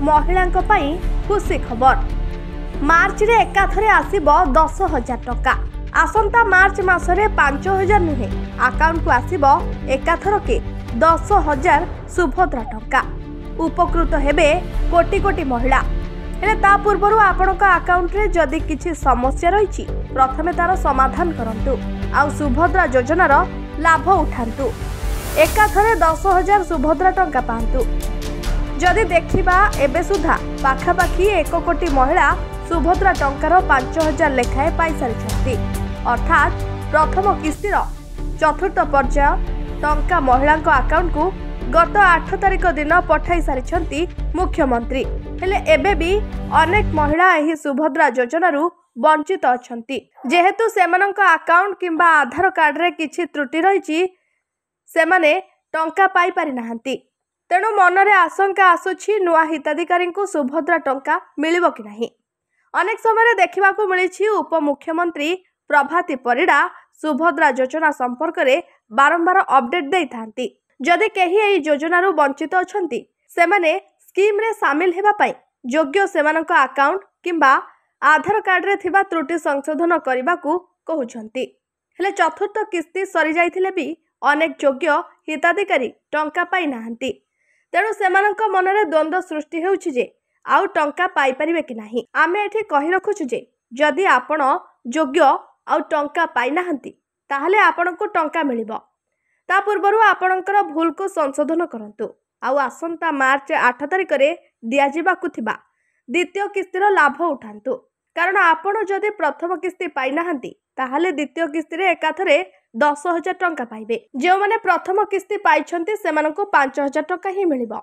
महिलांक पई खुशी खबर। मार्च रे एकाथरे आसीबो 10,000 टका। आसंता मार्च मासरे 5,000 नुहे अकाउंट को आसीबो एकाथरके 10,000 सुभद्रा टका। उपकृत हेबे कोटी कोटी महिला। हेले ता पूर्वरु आपनका अकाउंट रे जदि किछि समस्या रहिछि प्रथमे तार समाधान करंतु आ सुभद्रा योजनार लाभ उठांतु। एकाथरे 10,000 सुभद्रा टंका पांतु। जदि देखिबा एबे सुधा पाखापाखि 1 कोटी महिला सुभद्रा टंकार 5,000 लेखाए पाई सारिछंती। अर्थात प्रथम किस्तीर चतुर्थ पर्याय टंका महिलांक अकाउंट को गत 8 तारिख दिन पठाई सारिछंती मुख्यमंत्री। हेले एबे भी अनेक महिला एही सुभद्रा योजनारू वंचित अछंती। जेहेतु सेमानंक अकाउंट किंबा आधार कार्ड रे किछि त्रुटि रहिछि सेमाने टंका पाई पारि नाहंती। तेणु मनरे आशंका आसुछि नुआ हिताधिकारी को सुभद्रा टंका मिलिबो कि नाही। अनेक समय देखा मिली उपमुख्यमंत्री प्रभाती परिड़ा सुभद्रा योजना संपर्क में बारंबार अपडेट दे था। जदि कहीं यह योजन वंचित अच्छा सेमाने स्कीम रे सामिल हेबापई योग्य सेमानक अकाउंट किंबा आधार कार्ड रे थिबा त्रुटि संशोधन करने को कहउछंती। हेले चतुर्थ किस्ती सरी जाइथिले भी अनेक योग्य हिताधिकारी टंका पाई नाहंती। तेणु सेमानक मनरे द्वंद्व सृष्टि हेउछि जे आउ टंका पाई परिबे कि नाही। आमे एठी कहि रखुछु जे जदि आपण योग्य आउ टंका पाई नाहंती ताहले आपनको टंका मिलिबो। ता पूर्वरु आपणकर भूल को संशोधन करंतु आउ आसंता मार्च 8 तारिख रे दिया जिबाकु थिबा द्वितीय किस्तीर लाभ उठांतु। कारण आपण जदि प्रथम किस्ती पाई नाहंती ताहले द्वितीय किस्ती रे एकाथरे 10,000 टंका पाइबे। जे माने प्रथम किस्ती पाइछंती सेमानको 5,000 टंका ही मिलिबो।